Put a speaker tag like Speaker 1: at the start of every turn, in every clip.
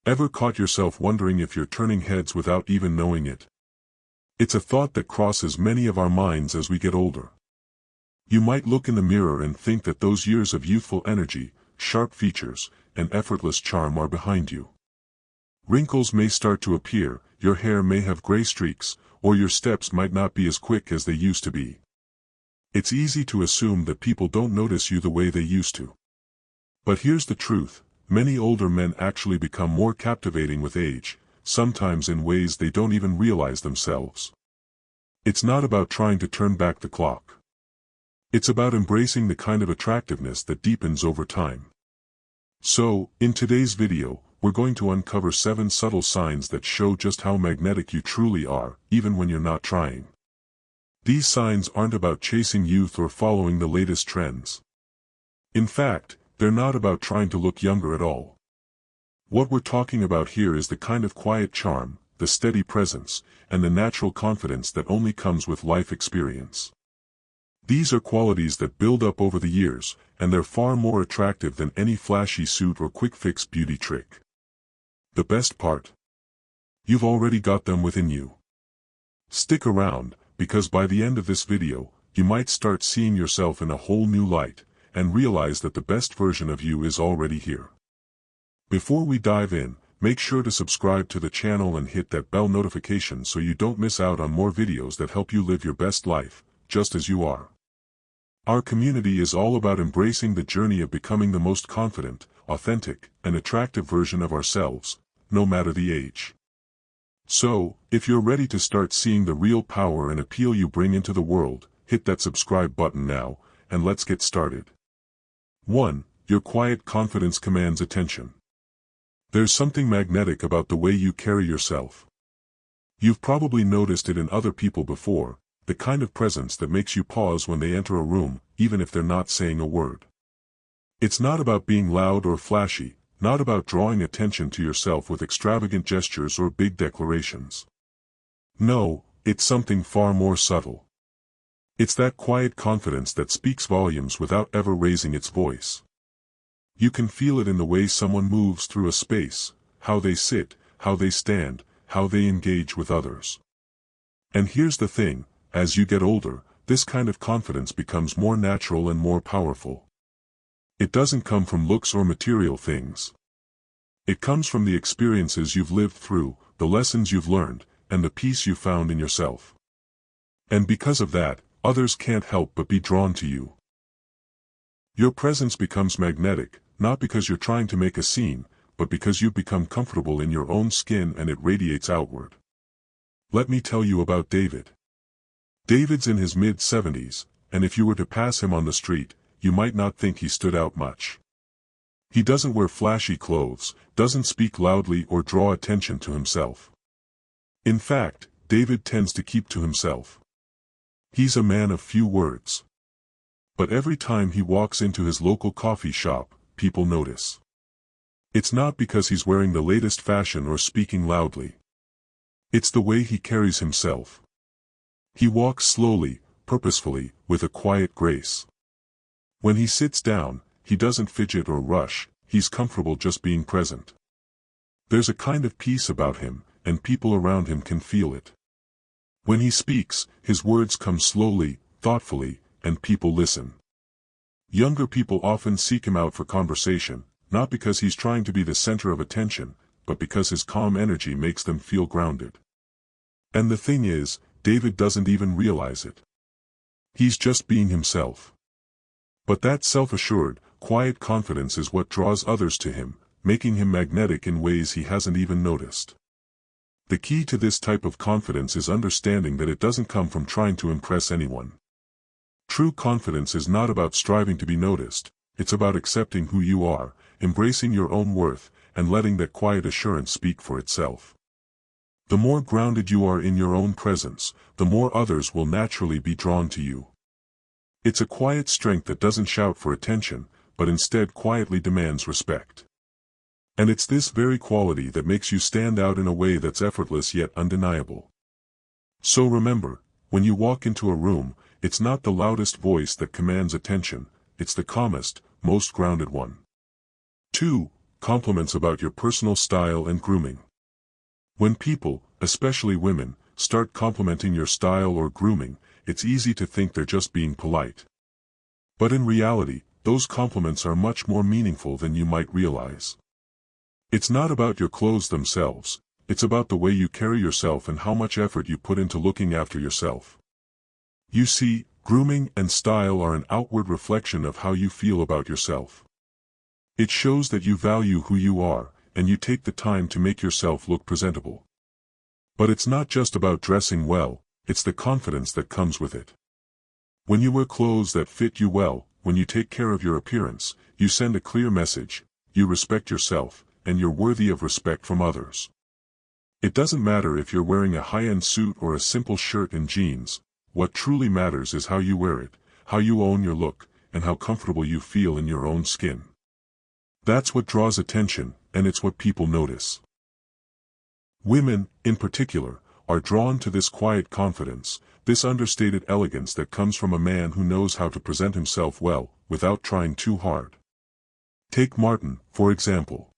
Speaker 1: Ever caught yourself wondering if you're turning heads without even knowing it? It's a thought that crosses many of our minds as we get older. You might look in the mirror and think that those years of youthful energy, sharp features, and effortless charm are behind you. Wrinkles may start to appear, your hair may have gray streaks, or your steps might not be as quick as they used to be. It's easy to assume that people don't notice you the way they used to. But here's the truth, many older men actually become more captivating with age, sometimes in ways they don't even realize themselves. It's not about trying to turn back the clock. It's about embracing the kind of attractiveness that deepens over time. So, in today's video, we're going to uncover 7 subtle signs that show just how magnetic you truly are, even when you're not trying. These signs aren't about chasing youth or following the latest trends. In fact, they're not about trying to look younger at all. What we're talking about here is the kind of quiet charm, the steady presence, and the natural confidence that only comes with life experience. These are qualities that build up over the years, and they're far more attractive than any flashy suit or quick-fix beauty trick. The best part? You've already got them within you. Stick around, because by the end of this video, you might start seeing yourself in a whole new light, and realize that the best version of you is already here. Before we dive in, make sure to subscribe to the channel and hit that bell notification so you don't miss out on more videos that help you live your best life, just as you are. Our community is all about embracing the journey of becoming the most confident, authentic, and attractive version of ourselves, no matter the age. So, if you're ready to start seeing the real power and appeal you bring into the world, hit that subscribe button now, and let's get started. 1. Your quiet confidence commands attention. There's something magnetic about the way you carry yourself. You've probably noticed it in other people before, the kind of presence that makes you pause when they enter a room, even if they're not saying a word. It's not about being loud or flashy, not about drawing attention to yourself with extravagant gestures or big declarations. No, it's something far more subtle. It's that quiet confidence that speaks volumes without ever raising its voice. You can feel it in the way someone moves through a space, how they sit, how they stand, how they engage with others. And here's the thing, as you get older, this kind of confidence becomes more natural and more powerful. It doesn't come from looks or material things. It comes from the experiences you've lived through, the lessons you've learned, and the peace you found in yourself. And because of that, others can't help but be drawn to you. Your presence becomes magnetic, not because you're trying to make a scene, but because you've become comfortable in your own skin and it radiates outward. Let me tell you about David. David's in his mid-70s, and if you were to pass him on the street, you might not think he stood out much. He doesn't wear flashy clothes, doesn't speak loudly or draw attention to himself. In fact, David tends to keep to himself. He's a man of few words. But every time he walks into his local coffee shop, people notice. It's not because he's wearing the latest fashion or speaking loudly. It's the way he carries himself. He walks slowly, purposefully, with a quiet grace. When he sits down, he doesn't fidget or rush, he's comfortable just being present. There's a kind of peace about him, and people around him can feel it. When he speaks, his words come slowly, thoughtfully, and people listen. Younger people often seek him out for conversation, not because he's trying to be the center of attention, but because his calm energy makes them feel grounded. And the thing is, David doesn't even realize it. He's just being himself. But that self-assured, quiet confidence is what draws others to him, making him magnetic in ways he hasn't even noticed. The key to this type of confidence is understanding that it doesn't come from trying to impress anyone. True confidence is not about striving to be noticed, it's about accepting who you are, embracing your own worth, and letting that quiet assurance speak for itself. The more grounded you are in your own presence, the more others will naturally be drawn to you. It's a quiet strength that doesn't shout for attention, but instead quietly demands respect. And it's this very quality that makes you stand out in a way that's effortless yet undeniable. So remember, when you walk into a room, it's not the loudest voice that commands attention, it's the calmest, most grounded one. 2. compliments about your personal style and grooming. When people, especially women, start complimenting your style or grooming, it's easy to think they're just being polite. But in reality, those compliments are much more meaningful than you might realize. It's not about your clothes themselves, it's about the way you carry yourself and how much effort you put into looking after yourself. You see, grooming and style are an outward reflection of how you feel about yourself. It shows that you value who you are, and you take the time to make yourself look presentable. But it's not just about dressing well, it's the confidence that comes with it. When you wear clothes that fit you well, when you take care of your appearance, you send a clear message: you respect yourself, and you're worthy of respect from others. It doesn't matter if you're wearing a high-end suit or a simple shirt and jeans. What truly matters is how you wear it, how you own your look, and how comfortable you feel in your own skin. That's what draws attention, and it's what people notice. Women, in particular, are drawn to this quiet confidence, this understated elegance that comes from a man who knows how to present himself well, without trying too hard. Take Martin, for example.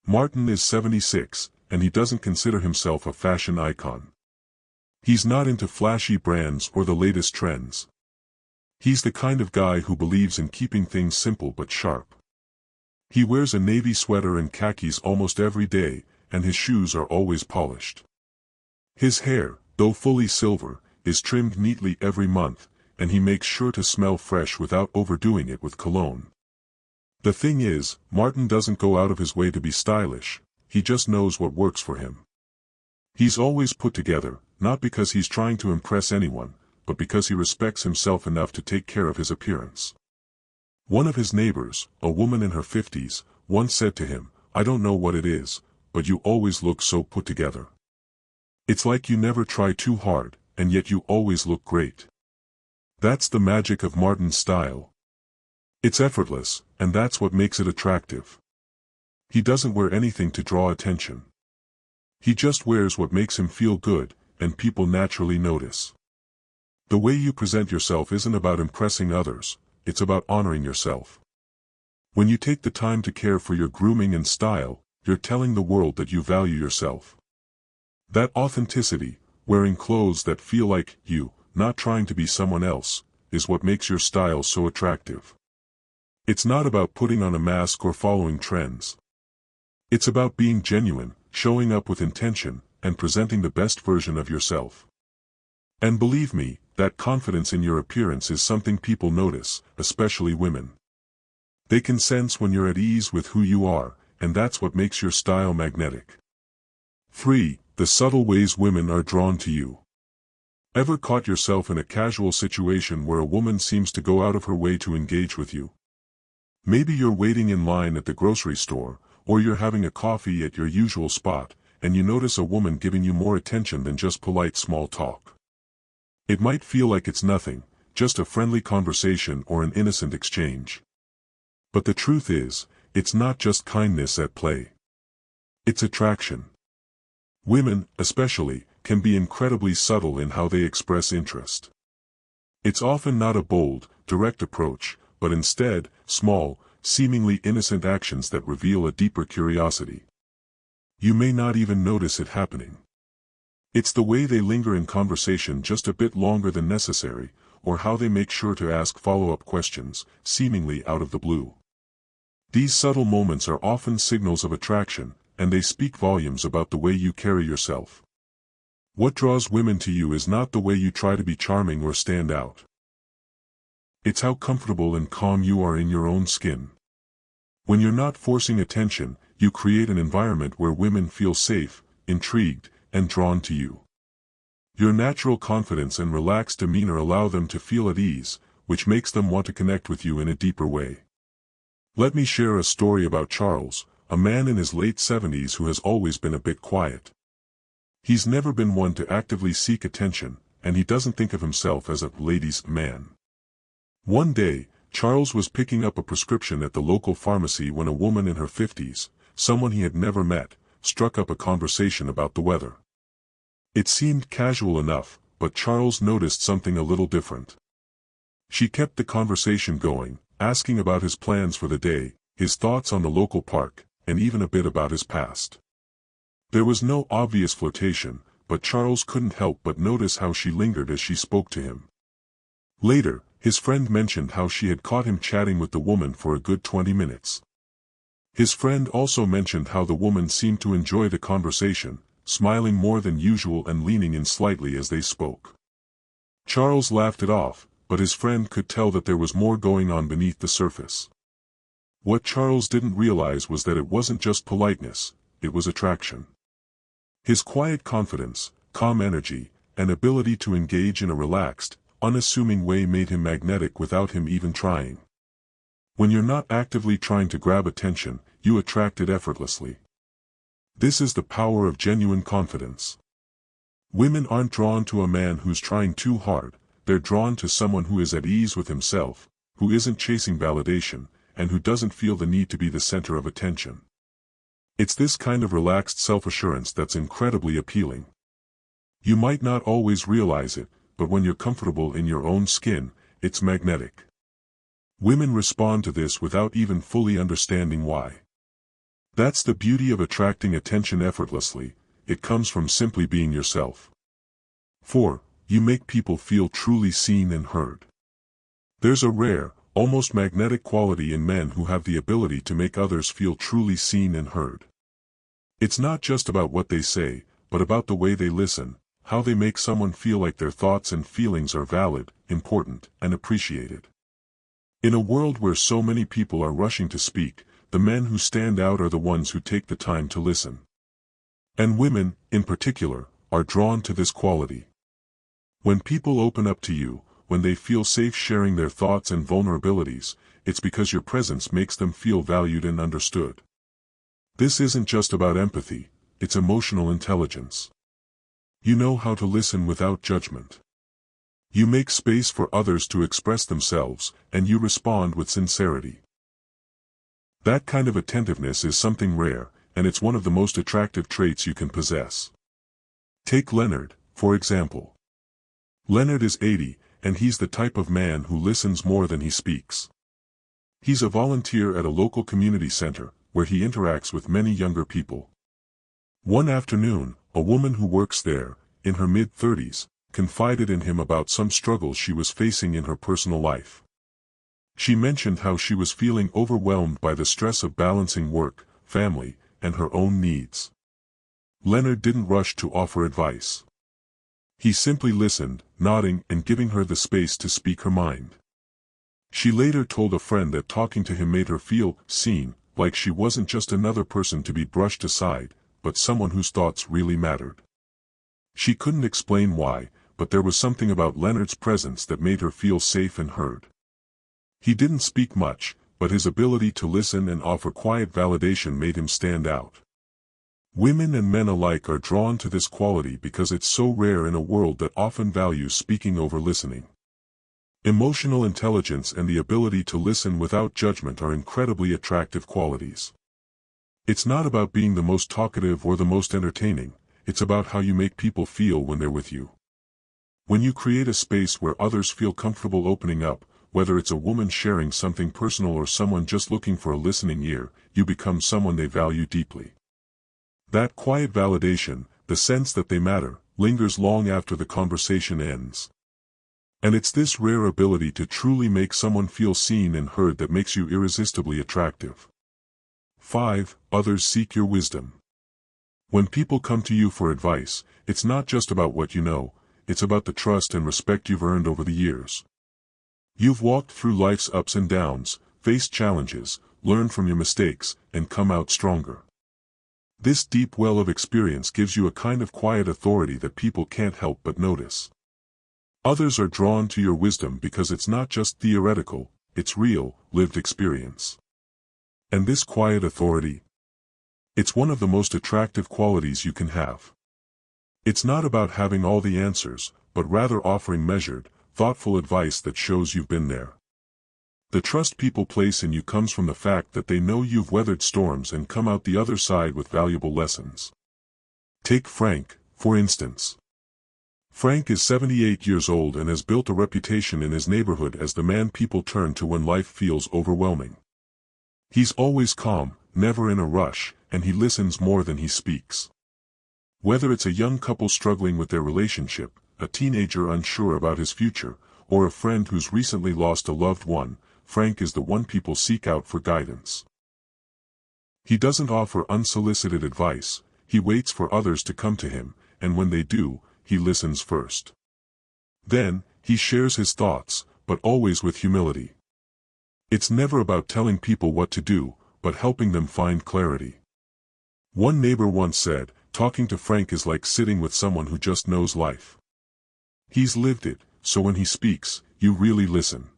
Speaker 1: Martin is 76, and he doesn't consider himself a fashion icon. He's not into flashy brands or the latest trends. He's the kind of guy who believes in keeping things simple but sharp. He wears a navy sweater and khakis almost every day, and his shoes are always polished. His hair, though fully silver, is trimmed neatly every month, and he makes sure to smell fresh without overdoing it with cologne. The thing is, Martin doesn't go out of his way to be stylish, he just knows what works for him. He's always put together, not because he's trying to impress anyone, but because he respects himself enough to take care of his appearance. One of his neighbors, a woman in her 50s, once said to him, "I don't know what it is, but you always look so put together. It's like you never try too hard, and yet you always look great." That's the magic of Martin's style. It's effortless, and that's what makes it attractive. He doesn't wear anything to draw attention. He just wears what makes him feel good, and people naturally notice. The way you present yourself isn't about impressing others, it's about honoring yourself. When you take the time to care for your grooming and style, you're telling the world that you value yourself. That authenticity, wearing clothes that feel like you, not trying to be someone else, is what makes your style so attractive. It's not about putting on a mask or following trends. It's about being genuine, showing up with intention, and presenting the best version of yourself. And believe me, that confidence in your appearance is something people notice, especially women. They can sense when you're at ease with who you are, and that's what makes your style magnetic. 3. The subtle ways women are drawn to you. Ever caught yourself in a casual situation where a woman seems to go out of her way to engage with you? Maybe you're waiting in line at the grocery store, or you're having a coffee at your usual spot, and you notice a woman giving you more attention than just polite small talk. It might feel like it's nothing, just a friendly conversation or an innocent exchange. But the truth is, it's not just kindness at play. It's attraction. Women, especially, can be incredibly subtle in how they express interest. It's often not a bold, direct approach, but instead, small, seemingly innocent actions that reveal a deeper curiosity. You may not even notice it happening. It's the way they linger in conversation just a bit longer than necessary, or how they make sure to ask follow-up questions, seemingly out of the blue. These subtle moments are often signals of attraction, and they speak volumes about the way you carry yourself. What draws women to you is not the way you try to be charming or stand out. It's how comfortable and calm you are in your own skin. When you're not forcing attention, you create an environment where women feel safe, intrigued, and drawn to you. Your natural confidence and relaxed demeanor allow them to feel at ease, which makes them want to connect with you in a deeper way. Let me share a story about Charles, a man in his late 70s who has always been a bit quiet. He's never been one to actively seek attention, and he doesn't think of himself as a ladies' man. One day, Charles was picking up a prescription at the local pharmacy when a woman in her 50s, someone he had never met, struck up a conversation about the weather. It seemed casual enough, but Charles noticed something a little different. She kept the conversation going, asking about his plans for the day, his thoughts on the local park, and even a bit about his past. There was no obvious flirtation, but Charles couldn't help but notice how she lingered as she spoke to him. Later, his friend mentioned how she had caught him chatting with the woman for a good 20 minutes. His friend also mentioned how the woman seemed to enjoy the conversation, smiling more than usual and leaning in slightly as they spoke. Charles laughed it off, but his friend could tell that there was more going on beneath the surface. What Charles didn't realize was that it wasn't just politeness, it was attraction. His quiet confidence, calm energy, and ability to engage in a relaxed, unassuming way made him magnetic without him even trying. When you're not actively trying to grab attention, you attract it effortlessly. This is the power of genuine confidence. Women aren't drawn to a man who's trying too hard, they're drawn to someone who is at ease with himself, who isn't chasing validation, and who doesn't feel the need to be the center of attention. It's this kind of relaxed self-assurance that's incredibly appealing. You might not always realize it, but when you're comfortable in your own skin, it's magnetic. Women respond to this without even fully understanding why. That's the beauty of attracting attention effortlessly, it comes from simply being yourself. 4. You make people feel truly seen and heard. There's a rare, almost magnetic quality in men who have the ability to make others feel truly seen and heard. It's not just about what they say, but about the way they listen, how they make someone feel like their thoughts and feelings are valid, important, and appreciated. In a world where so many people are rushing to speak, the men who stand out are the ones who take the time to listen. And women, in particular, are drawn to this quality. When people open up to you, when they feel safe sharing their thoughts and vulnerabilities, it's because your presence makes them feel valued and understood. This isn't just about empathy, it's emotional intelligence. You know how to listen without judgment. You make space for others to express themselves, and you respond with sincerity. That kind of attentiveness is something rare, and it's one of the most attractive traits you can possess. Take Leonard, for example. Leonard is 80, and he's the type of man who listens more than he speaks. He's a volunteer at a local community center, where he interacts with many younger people. One afternoon, a woman who works there, in her mid-30s, confided in him about some struggles she was facing in her personal life. She mentioned how she was feeling overwhelmed by the stress of balancing work, family, and her own needs. Leonard didn't rush to offer advice. He simply listened, nodding and giving her the space to speak her mind. She later told a friend that talking to him made her feel seen, like she wasn't just another person to be brushed aside, but someone whose thoughts really mattered. She couldn't explain why, but there was something about Leonard's presence that made her feel safe and heard. He didn't speak much, but his ability to listen and offer quiet validation made him stand out. Women and men alike are drawn to this quality because it's so rare in a world that often values speaking over listening. Emotional intelligence and the ability to listen without judgment are incredibly attractive qualities. It's not about being the most talkative or the most entertaining, it's about how you make people feel when they're with you. When you create a space where others feel comfortable opening up, whether it's a woman sharing something personal or someone just looking for a listening ear, you become someone they value deeply. That quiet validation, the sense that they matter, lingers long after the conversation ends. And it's this rare ability to truly make someone feel seen and heard that makes you irresistibly attractive. 5. Others seek your wisdom. When people come to you for advice, it's not just about what you know, it's about the trust and respect you've earned over the years. You've walked through life's ups and downs, faced challenges, learned from your mistakes, and come out stronger. This deep well of experience gives you a kind of quiet authority that people can't help but notice. Others are drawn to your wisdom because it's not just theoretical, it's real, lived experience. And this quiet authority? It's one of the most attractive qualities you can have. It's not about having all the answers, but rather offering measured, thoughtful advice that shows you've been there. The trust people place in you comes from the fact that they know you've weathered storms and come out the other side with valuable lessons. Take Frank, for instance. Frank is 78 years old and has built a reputation in his neighborhood as the man people turn to when life feels overwhelming. He's always calm, never in a rush, and he listens more than he speaks. Whether it's a young couple struggling with their relationship, a teenager unsure about his future, or a friend who's recently lost a loved one, Frank is the one people seek out for guidance. He doesn't offer unsolicited advice, he waits for others to come to him, and when they do, he listens first. Then, he shares his thoughts, but always with humility. It's never about telling people what to do, but helping them find clarity. One neighbor once said, "Talking to Frank is like sitting with someone who just knows life. He's lived it, so when he speaks, you really listen."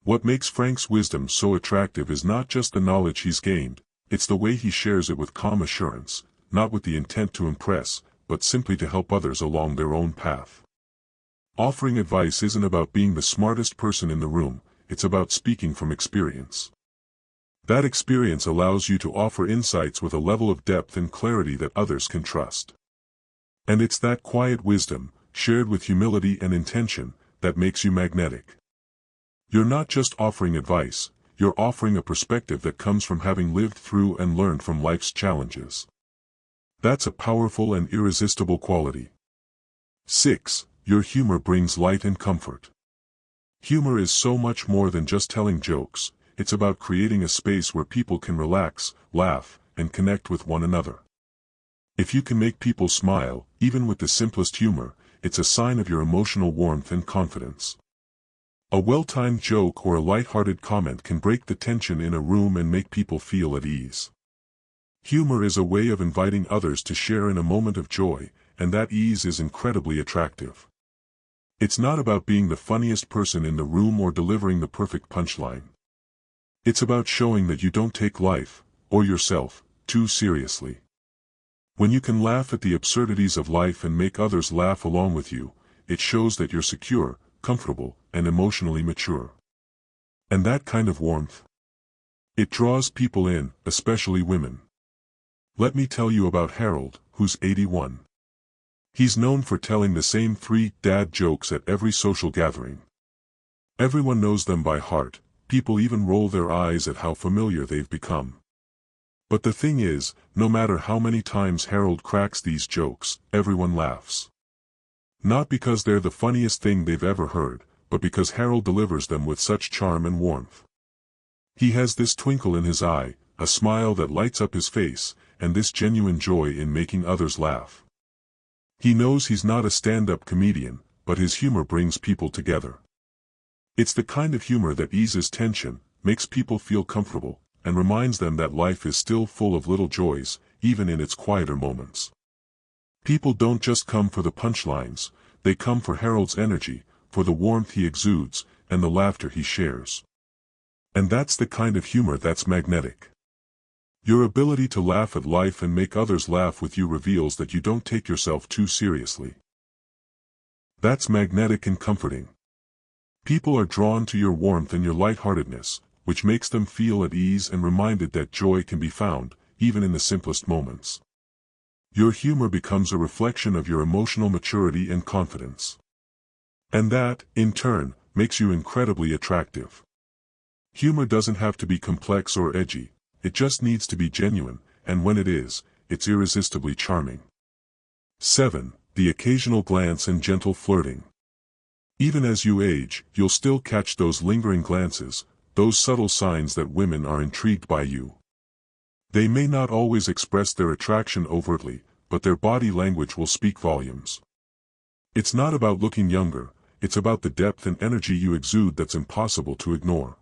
Speaker 1: What makes Frank's wisdom so attractive is not just the knowledge he's gained, it's the way he shares it with calm assurance, not with the intent to impress, but simply to help others along their own path. Offering advice isn't about being the smartest person in the room, it's about speaking from experience. That experience allows you to offer insights with a level of depth and clarity that others can trust. And it's that quiet wisdom, shared with humility and intention, that makes you magnetic. You're not just offering advice, you're offering a perspective that comes from having lived through and learned from life's challenges. That's a powerful and irresistible quality. 6. Your humor brings light and comfort. Humor is so much more than just telling jokes, it's about creating a space where people can relax, laugh, and connect with one another. If you can make people smile, even with the simplest humor, it's a sign of your emotional warmth and confidence. A well-timed joke or a light-hearted comment can break the tension in a room and make people feel at ease. Humor is a way of inviting others to share in a moment of joy, and that ease is incredibly attractive. It's not about being the funniest person in the room or delivering the perfect punchline. It's about showing that you don't take life, or yourself, too seriously. When you can laugh at the absurdities of life and make others laugh along with you, it shows that you're secure, comfortable, and emotionally mature. And that kind of warmth, it draws people in, especially women. Let me tell you about Harold, who's 81. He's known for telling the same 3 dad jokes at every social gathering. Everyone knows them by heart, people even roll their eyes at how familiar they've become. But the thing is, no matter how many times Harold cracks these jokes, everyone laughs. Not because they're the funniest thing they've ever heard, but because Harold delivers them with such charm and warmth. He has this twinkle in his eye, a smile that lights up his face, and this genuine joy in making others laugh. He knows he's not a stand-up comedian, but his humor brings people together. It's the kind of humor that eases tension, makes people feel comfortable, and reminds them that life is still full of little joys, even in its quieter moments. People don't just come for the punchlines, they come for Harold's energy, for the warmth he exudes, and the laughter he shares. And that's the kind of humor that's magnetic. Your ability to laugh at life and make others laugh with you reveals that you don't take yourself too seriously. That's magnetic and comforting. People are drawn to your warmth and your lightheartedness, which makes them feel at ease and reminded that joy can be found, even in the simplest moments. Your humor becomes a reflection of your emotional maturity and confidence. And that, in turn, makes you incredibly attractive. Humor doesn't have to be complex or edgy, it just needs to be genuine, and when it is, it's irresistibly charming. 7. The occasional glance and gentle flirting. Even as you age, you'll still catch those lingering glances, those subtle signs that women are intrigued by you. They may not always express their attraction overtly, but their body language will speak volumes. It's not about looking younger, it's about the depth and energy you exude that's impossible to ignore.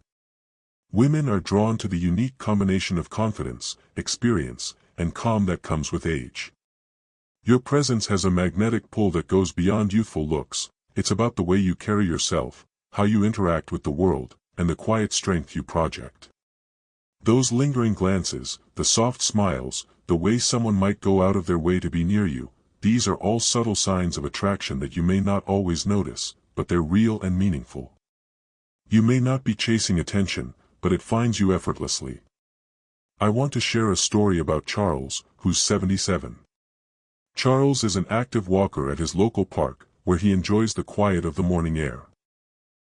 Speaker 1: Women are drawn to the unique combination of confidence, experience, and calm that comes with age. Your presence has a magnetic pull that goes beyond youthful looks, it's about the way you carry yourself, how you interact with the world, and the quiet strength you project. Those lingering glances, the soft smiles, the way someone might go out of their way to be near you, these are all subtle signs of attraction that you may not always notice, but they're real and meaningful. You may not be chasing attention, but it finds you effortlessly. I want to share a story about Charles, who's 77. Charles is an active walker at his local park, where he enjoys the quiet of the morning air.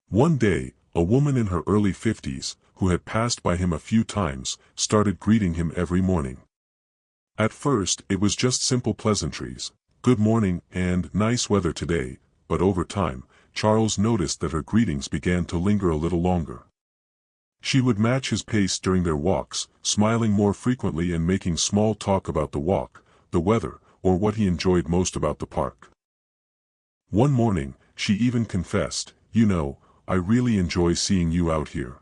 Speaker 1: One day, a woman in her early 50s, who had passed by him a few times, started greeting him every morning. At first, it was just simple pleasantries, "Good morning," and "Nice weather today," but over time, Charles noticed that her greetings began to linger a little longer. She would match his pace during their walks, smiling more frequently and making small talk about the walk, the weather, or what he enjoyed most about the park. One morning, she even confessed, "You know, I really enjoy seeing you out here."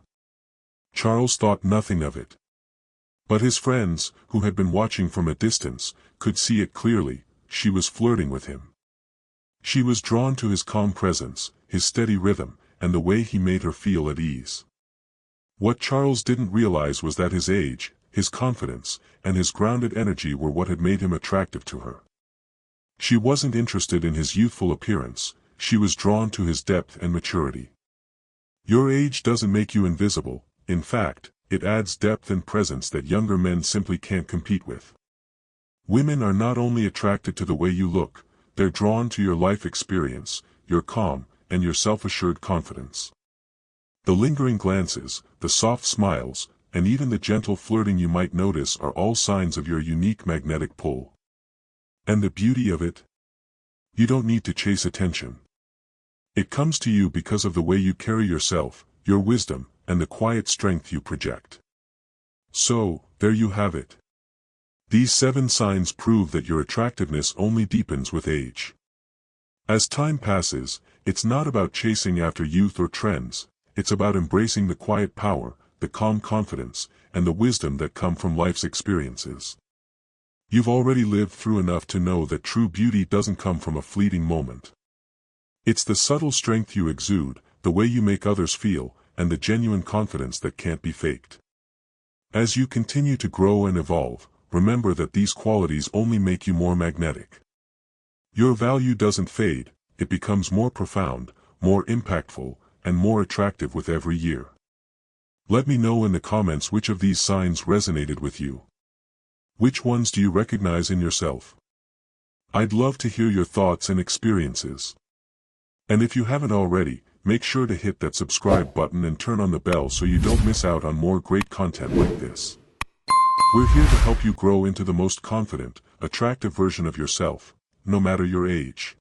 Speaker 1: Charles thought nothing of it. But his friends, who had been watching from a distance, could see it clearly. She was flirting with him. She was drawn to his calm presence, his steady rhythm, and the way he made her feel at ease. What Charles didn't realize was that his age, his confidence, and his grounded energy were what had made him attractive to her. She wasn't interested in his youthful appearance, she was drawn to his depth and maturity. Your age doesn't make you invisible, in fact, it adds depth and presence that younger men simply can't compete with. Women are not only attracted to the way you look, they're drawn to your life experience, your calm, and your self-assured confidence. The lingering glances, the soft smiles, and even the gentle flirting you might notice are all signs of your unique magnetic pull. And the beauty of it? You don't need to chase attention. It comes to you because of the way you carry yourself, your wisdom, and the quiet strength you project. So, there you have it. These 7 signs prove that your attractiveness only deepens with age. As time passes, it's not about chasing after youth or trends, it's about embracing the quiet power, the calm confidence, and the wisdom that come from life's experiences. You've already lived through enough to know that true beauty doesn't come from a fleeting moment. It's the subtle strength you exude, the way you make others feel, and the genuine confidence that can't be faked. As you continue to grow and evolve, remember that these qualities only make you more magnetic. Your value doesn't fade, it becomes more profound, more impactful, and more attractive with every year. Let me know in the comments which of these signs resonated with you. Which ones do you recognize in yourself? I'd love to hear your thoughts and experiences. And if you haven't already, make sure to hit that subscribe button and turn on the bell so you don't miss out on more great content like this. We're here to help you grow into the most confident, attractive version of yourself, no matter your age.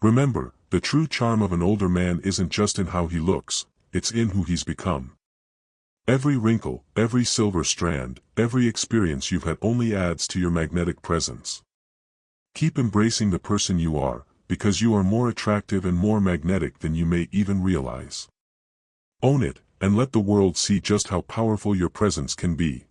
Speaker 1: Remember, the true charm of an older man isn't just in how he looks, it's in who he's become. Every wrinkle, every silver strand, every experience you've had only adds to your magnetic presence. Keep embracing the person you are, because you are more attractive and more magnetic than you may even realize. Own it, and let the world see just how powerful your presence can be.